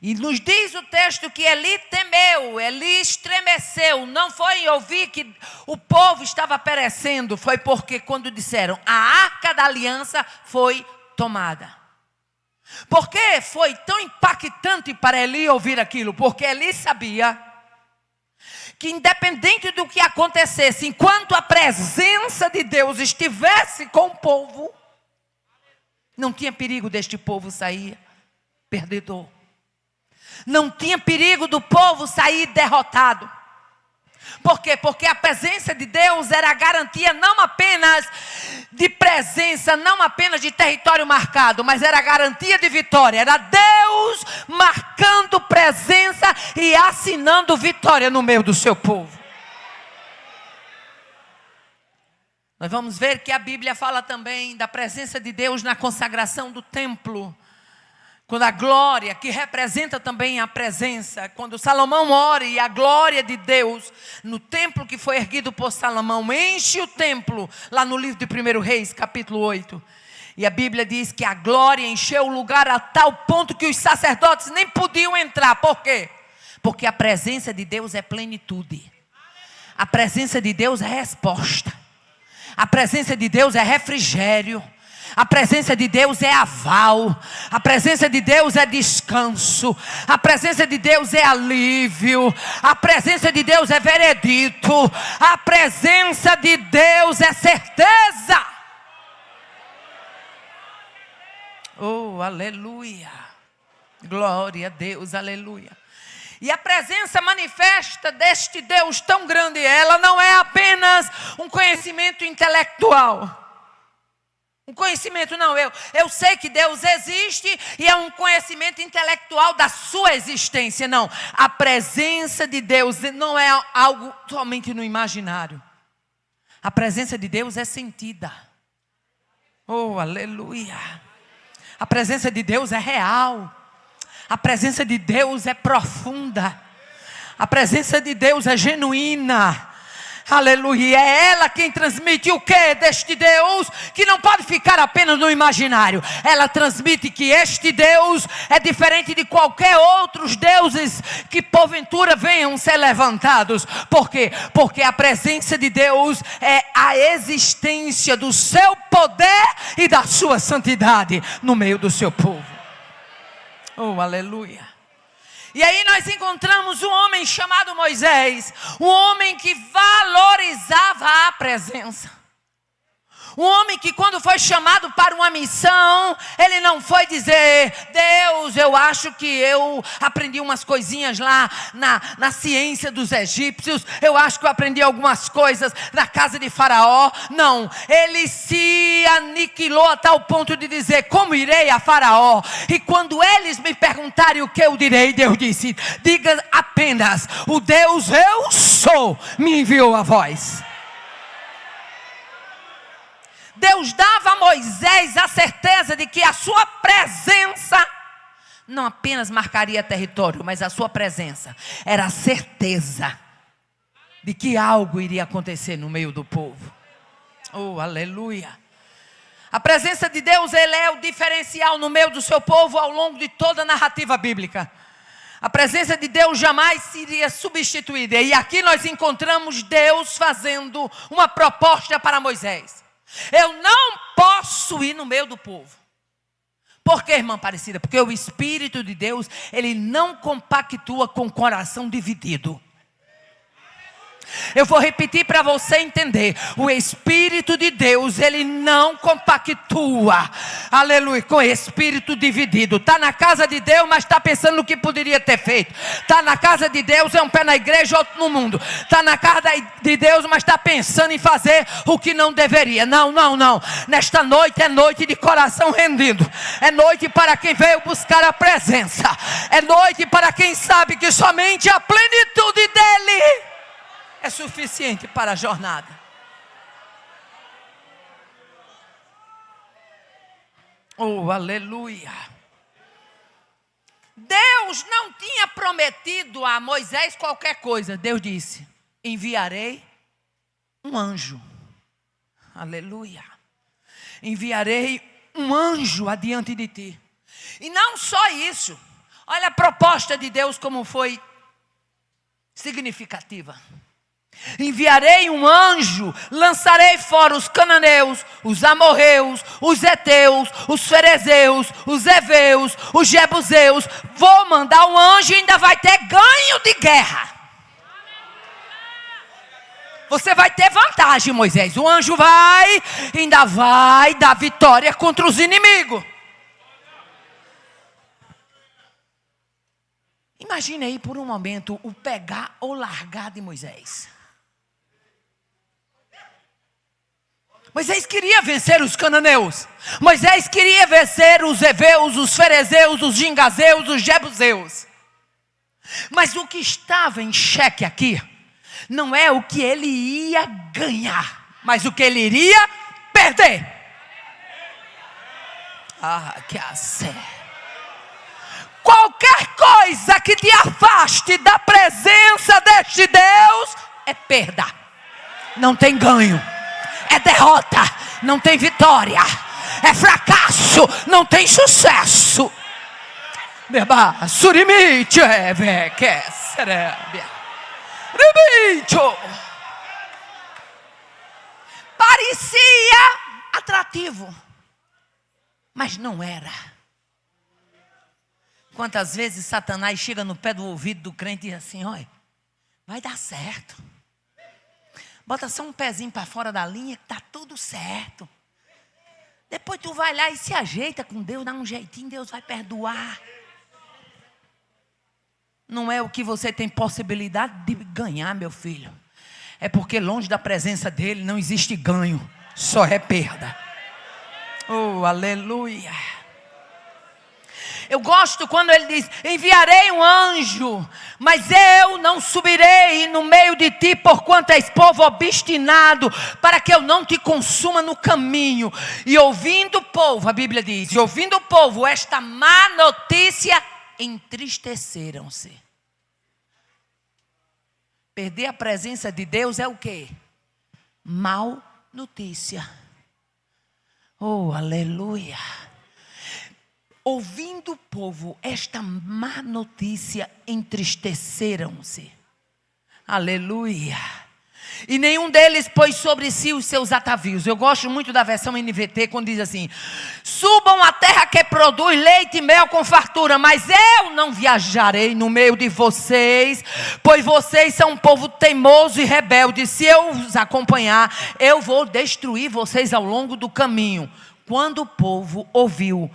E nos diz o texto que Eli temeu, Eli estremeceu. Não foi em ouvir que o povo estava perecendo, foi porque quando disseram, a arca da aliança foi tomada. Por que foi tão impactante para Eli ouvir aquilo? Porque Eli sabia que independente do que acontecesse, enquanto a presença de Deus estivesse com o povo, não tinha perigo deste povo sair perdedor. Não tinha perigo do povo sair derrotado. Por quê? Porque a presença de Deus era a garantia não apenas de presença, não apenas de território marcado, mas era a garantia de vitória. Era Deus marcando presença e assinando vitória no meio do seu povo. Nós vamos ver que a Bíblia fala também da presença de Deus na consagração do templo. Quando a glória, que representa também a presença, quando Salomão ora e a glória de Deus no templo que foi erguido por Salomão, enche o templo, lá no livro de 1 Reis, capítulo 8. E a Bíblia diz que a glória encheu o lugar a tal ponto que os sacerdotes nem podiam entrar. Por quê? Porque a presença de Deus é plenitude. A presença de Deus é resposta. A presença de Deus é refrigério. A presença de Deus é aval. A presença de Deus é descanso. A presença de Deus é alívio. A presença de Deus é veredito. A presença de Deus é certeza. Oh, aleluia. Glória a Deus, aleluia. E a presença manifesta deste Deus tão grande, ela não é apenas um conhecimento intelectual. Um conhecimento não, eu sei que Deus existe e é um conhecimento intelectual da sua existência. Não, a presença de Deus não é algo somente no imaginário. A presença de Deus é sentida. Oh, aleluia. A presença de Deus é real. A presença de Deus é profunda. A presença de Deus é genuína. Aleluia, é ela quem transmite o que deste Deus, que não pode ficar apenas no imaginário. Ela transmite que este Deus é diferente de qualquer outros deuses que porventura venham ser levantados. Por quê? Porque a presença de Deus é a existência do seu poder e da sua santidade no meio do seu povo. Oh, aleluia. E aí nós encontramos um homem chamado Moisés, um homem que valorizava a presença. Um homem que quando foi chamado para uma missão, ele não foi dizer, Deus, eu acho que eu aprendi umas coisinhas lá na ciência dos egípcios, eu acho que eu aprendi algumas coisas na casa de Faraó. Não, ele se aniquilou a tal ponto de dizer, como irei a Faraó? E quando eles me perguntarem o que eu direi, Deus disse, diga apenas, o Deus eu sou me enviou a vós. Deus dava a Moisés a certeza de que a sua presença não apenas marcaria território, mas a sua presença era a certeza de que algo iria acontecer no meio do povo. Oh, aleluia. A presença de Deus, ele é o diferencial no meio do seu povo ao longo de toda a narrativa bíblica. A presença de Deus jamais seria substituída. E aqui nós encontramos Deus fazendo uma proposta para Moisés. Eu não posso ir no meio do povo. Por que, irmã Aparecida? Porque o Espírito de Deus, ele não compactua com o coração dividido. Eu vou repetir para você entender. O Espírito de Deus, ele não compactua, aleluia, com o espírito dividido. Está na casa de Deus, mas está pensando no que poderia ter feito. Está na casa de Deus, é um pé na igreja, outro no mundo. Está na casa de Deus, mas está pensando em fazer o que não deveria. Não, não, não. Nesta noite é noite de coração rendido. É noite para quem veio buscar a presença. É noite para quem sabe que somente a plenitude dele é suficiente para a jornada. Oh, aleluia. Deus não tinha prometido a Moisés qualquer coisa. Deus disse, enviarei um anjo. Aleluia. Enviarei um anjo adiante de ti. E não só isso. Olha a proposta de Deus como foi significativa. Enviarei um anjo, lançarei fora os cananeus, os amorreus, os heteus, os ferezeus, os heveus, os jebuseus. Vou mandar um anjo e ainda vai ter ganho de guerra. Você vai ter vantagem, Moisés. O anjo ainda vai dar vitória contra os inimigos. Imagine aí por um momento o pegar ou largar de Moisés. Moisés queria vencer os cananeus. Moisés queria vencer os heveus, os ferezeus, os gingazeus, os jebuseus. Mas o que estava em xeque aqui não é o que ele ia ganhar, mas o que ele iria perder. Que assim. Qualquer coisa que te afaste da presença deste Deus é perda. Não tem ganho. É derrota, não tem vitória. É fracasso, não tem sucesso. Parecia atrativo, mas não era. Quantas vezes Satanás chega no pé do ouvido do crente e diz assim: olha, vai dar certo. Bota só um pezinho para fora da linha que está tudo certo. Depois tu vai lá e se ajeita com Deus, dá um jeitinho, Deus vai perdoar. Não é o que você tem possibilidade de ganhar, meu filho. É porque longe da presença dele não existe ganho, só é perda. Oh, aleluia. Eu gosto quando ele diz: enviarei um anjo, mas eu não subirei no meio de ti, porquanto és povo obstinado, para que eu não te consuma no caminho. E ouvindo o povo, a Bíblia diz, e ouvindo o povo esta má notícia, entristeceram-se. Perder a presença de Deus é o quê? Mal notícia. Oh, aleluia. Ouvindo o povo esta má notícia, entristeceram-se. Aleluia. E nenhum deles pôs sobre si os seus atavios. Eu gosto muito da versão NVT, quando diz assim: subam à terra que produz leite e mel com fartura, mas eu não viajarei no meio de vocês, pois vocês são um povo teimoso e rebelde. Se eu os acompanhar, eu vou destruir vocês ao longo do caminho. Quando o povo ouviu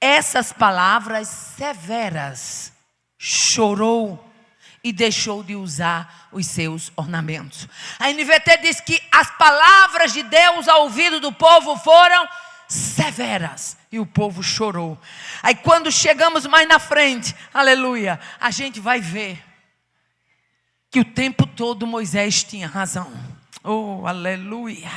essas palavras severas, chorou e deixou de usar os seus ornamentos. A NVT diz que as palavras de Deus ao ouvido do povo foram severas e o povo chorou. Aí quando chegamos mais na frente, aleluia, a gente vai ver que o tempo todo Moisés tinha razão. Oh, aleluia.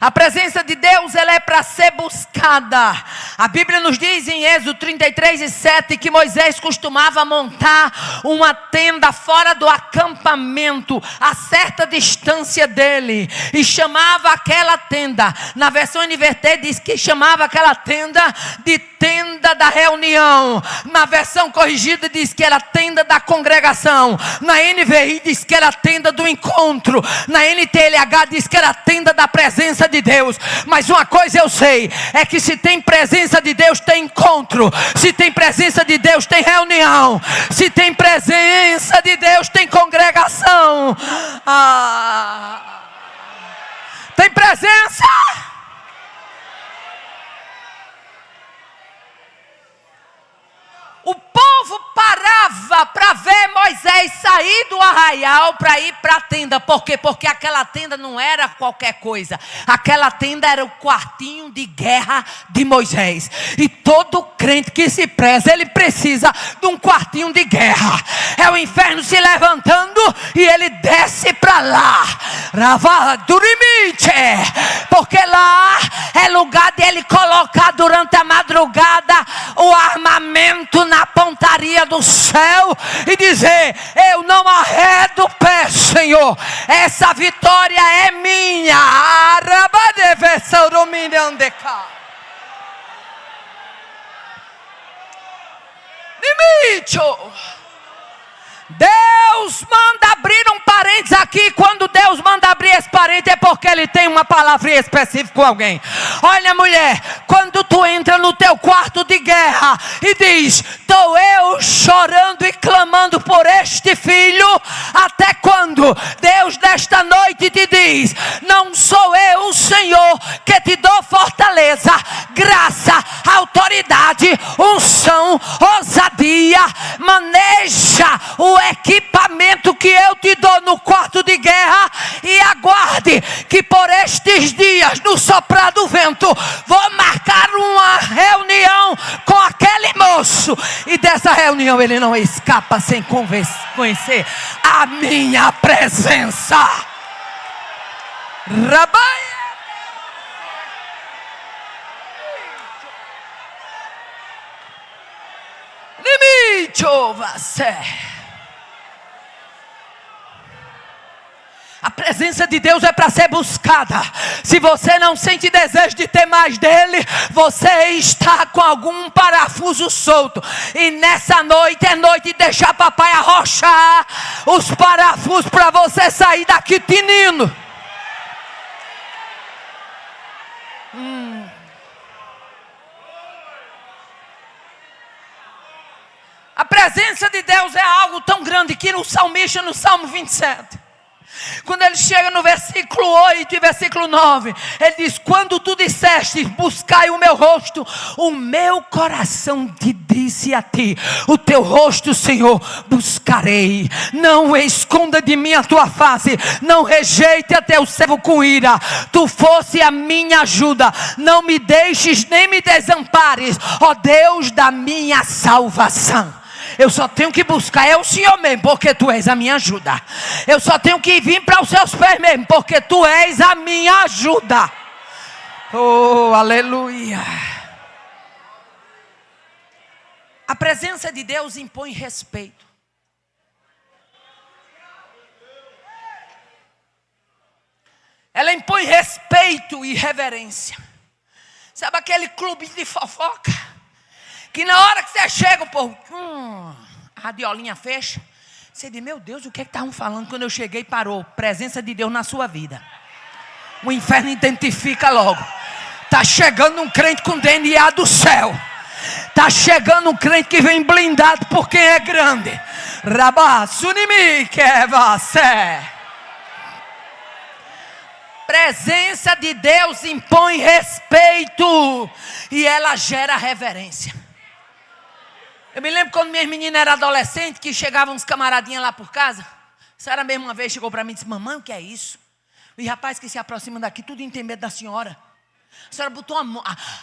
A presença de Deus, ela é para ser buscada. A Bíblia nos diz em Êxodo 33:7 que Moisés costumava montar uma tenda fora do acampamento, a certa distância dele, e chamava aquela tenda, na versão NVT diz que chamava aquela tenda de tenda da reunião. Na versão corrigida diz que era tenda da congregação. Na NVI diz que era tenda do encontro. Na NTLH diz que era tenda da presença de Deus. Mas uma coisa eu sei, é que se tem presença de Deus tem encontro, se tem presença de Deus tem reunião, se tem presença de Deus tem congregação. Tem presença. O povo parava para ver Moisés sair do arraial para ir para a tenda. Por quê? Porque aquela tenda não era qualquer coisa. Aquela tenda era o quartinho de guerra de Moisés. E todo crente que se preza, ele precisa de um quartinho de guerra. É o inferno se levantando e ele desce para lá. Porque lá é lugar de ele colocar durante a madrugada o armamento na pontaria do céu e dizer: eu não arredo o pé, Senhor, essa vitória é minha. Limite. Deus manda abrir um parênteses aqui. Quando Deus manda abrir esse parênteses é porque Ele tem uma palavra específica com alguém. Olha, mulher, quando tu entra no teu quarto de guerra e diz: estou eu chorando e clamando por este filho, até quando Deus desta noite te diz: não sou eu, o Senhor, que te dou fortaleza, graça, autoridade, unção, ousadia, maneja o equipamento que eu te dou no quarto de guerra, e aguarde que por estes dias, no soprar do vento, vou marcar uma reunião com aquele moço, e dessa reunião ele não escapa sem conhecer a minha presença. Rabai. Limite, você. A presença de Deus é para ser buscada. Se você não sente desejo de ter mais dele, você está com algum parafuso solto. E nessa noite é noite de deixar papai arrochar os parafusos para você sair daqui tinindo. A presença de Deus é algo tão grande que o salmista, no Salmo 27, quando ele chega no versículo 8 e versículo 9, ele diz: quando tu disseste, buscai o meu rosto, o meu coração te disse a ti, o teu rosto, Senhor, buscarei. Não esconda de mim a tua face, não rejeite a teu servo com ira. Tu fosse a minha ajuda, não me deixes nem me desampares, ó Deus da minha salvação. Eu só tenho que buscar é o Senhor mesmo, porque tu és a minha ajuda. Eu só tenho que vir para os seus pés mesmo, porque tu és a minha ajuda. Oh, aleluia. A presença de Deus impõe respeito. Ela impõe respeito e reverência. Sabe aquele clube de fofoca? Que na hora que você chega, o povo, a radiolinha fecha. Você diz: meu Deus, o que é que estavam falando? Quando eu cheguei, parou. Presença de Deus na sua vida. O inferno identifica logo. Está chegando um crente com DNA do céu. Está chegando um crente que vem blindado por quem é grande. Rabá, sunimi, que é você. Presença de Deus impõe respeito. E ela gera reverência. Eu me lembro quando minhas meninas eram adolescentes, que chegavam uns camaradinhas lá por casa. A senhora mesmo uma vez chegou para mim e disse: mamãe, o que é isso? E rapaz que se aproxima daqui, tudo tem medo da senhora. A senhora botou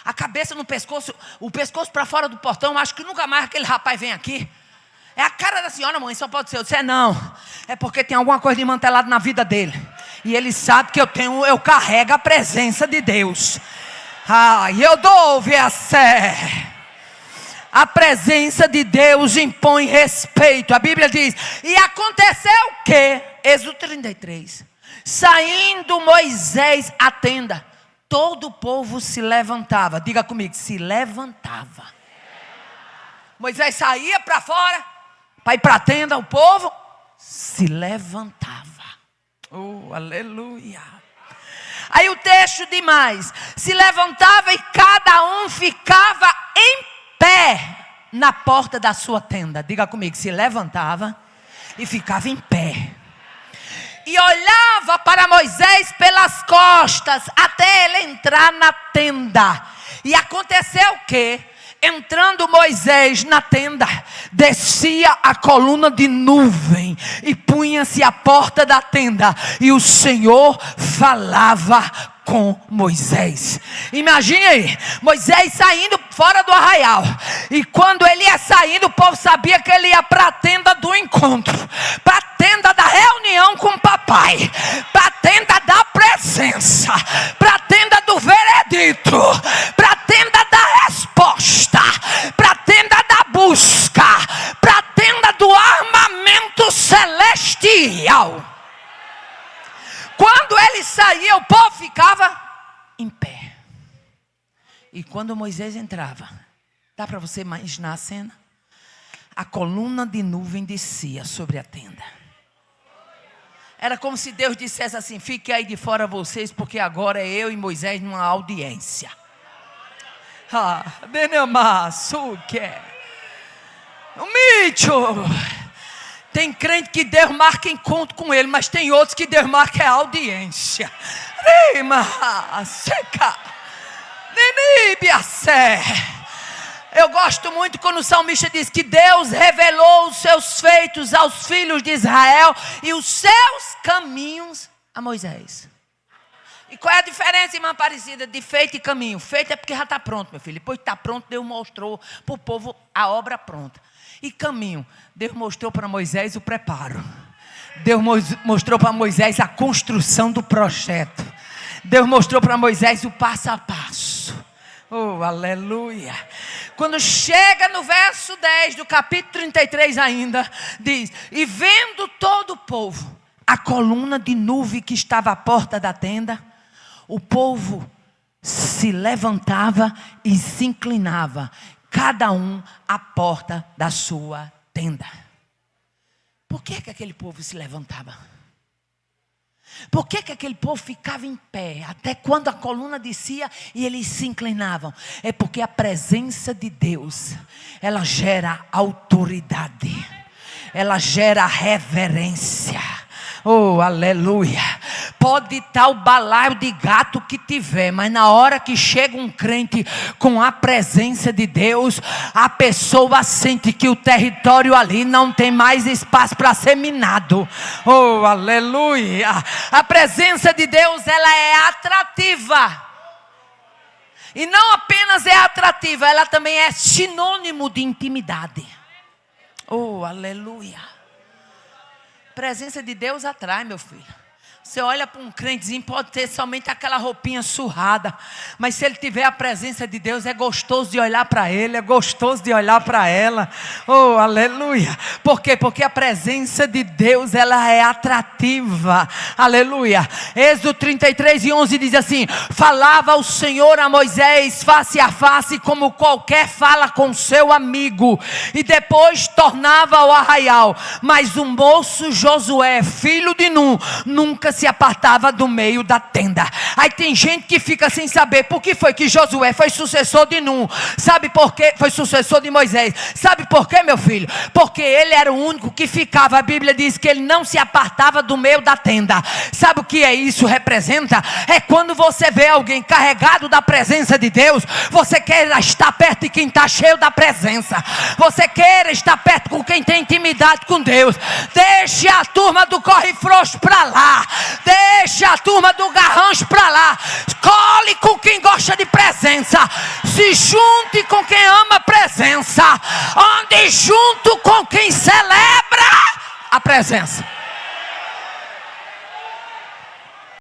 a cabeça no pescoço, o pescoço para fora do portão. Acho que nunca mais aquele rapaz vem aqui. É a cara da senhora, mãe, só pode ser. Eu disse: não, é porque tem alguma coisa de mantelado na vida dele. E ele sabe que eu carrego a presença de Deus. E eu dou ouvir a sé. A presença de Deus impõe respeito. A Bíblia diz: e aconteceu que, Êxodo 33, saindo Moisés à tenda, todo o povo se levantava. Diga comigo: se levantava. Moisés saía para fora, para ir para a tenda, o povo se levantava. Oh, aleluia. Aí o texto diz mais: se levantava e cada um ficava em pé na porta da sua tenda. Diga comigo: se levantava e ficava em pé. E olhava para Moisés pelas costas até ele entrar na tenda. E aconteceu que, entrando Moisés na tenda, descia a coluna de nuvem e punha-se à porta da tenda, e o Senhor falava com Moisés. Imagine aí, Moisés saindo fora do arraial, e quando ele ia saindo, o povo sabia que ele ia para a tenda do encontro, para a tenda da reunião com o papai, para a tenda da presença, para a tenda do veredito, para a tenda da resposta, para a tenda da busca, para a tenda do armamento celestial. Quando ele saía, o povo ficava em pé. E quando Moisés entrava, dá para você imaginar a cena? a coluna de nuvem descia sobre a tenda. Era como se Deus dissesse assim: fique aí de fora vocês, porque agora é eu e Moisés numa audiência. Tem crente que Deus marca encontro com ele, mas tem outros que Deus marca audiência. Eu gosto muito quando o salmista diz que Deus revelou os seus feitos aos filhos de Israel e os seus caminhos a Moisés. E qual é a diferença, irmã Aparecida, de feito e caminho? Feito é porque já está pronto, meu filho. Depois que está pronto, Deus mostrou para o povo a obra pronta. E caminho, Deus mostrou para Moisés o preparo. Deus mostrou para Moisés a construção do projeto. Deus mostrou para Moisés o passo a passo. Oh, aleluia. Quando chega no verso 10 do capítulo 33 ainda, diz: e vendo todo o povo a coluna de nuvem que estava à porta da tenda, o povo se levantava e se inclinava, cada um à porta da sua tenda. Por que aquele povo se levantava? Por que aquele povo ficava em pé até quando a coluna descia e eles se inclinavam? É porque a presença de Deus, ela gera autoridade, ela gera reverência. Oh, aleluia. Pode estar o balaio de gato que tiver, mas na hora que chega um crente com a presença de Deus, a pessoa sente que o território ali não tem mais espaço para ser minado. Oh, aleluia. A presença de Deus, ela é atrativa. E não apenas é atrativa, ela também é sinônimo de intimidade. Oh, aleluia. A presença de Deus atrai, meu filho. Você olha para um crentezinho, pode ter somente aquela roupinha surrada, mas se ele tiver a presença de Deus, é gostoso de olhar para ele, é gostoso de olhar para ela. Oh, aleluia. Por quê? Porque a presença de Deus, ela é atrativa. Aleluia. Êxodo 33:11 diz assim: falava o Senhor a Moisés face a face, como qualquer fala com seu amigo, e depois tornava ao arraial. Mas o moço Josué, filho de Nun, nunca se apartava do meio da tenda. Aí tem gente que fica sem saber por que foi que Josué foi sucessor de Nun. Sabe por quê? Foi sucessor de Moisés. Sabe por quê, meu filho? Porque ele era o único que ficava. A Bíblia diz que ele não se apartava do meio da tenda. Sabe o que é isso representa? É quando você vê alguém carregado da presença de Deus, você quer estar perto de quem está cheio da presença. Você quer estar perto com quem tem intimidade com Deus. Deixe a turma do corre frouxo para lá. Deixa a turma do garrancho para lá. Escolhe com quem gosta de presença. Se junte com quem ama presença. Ande junto com quem celebra a presença.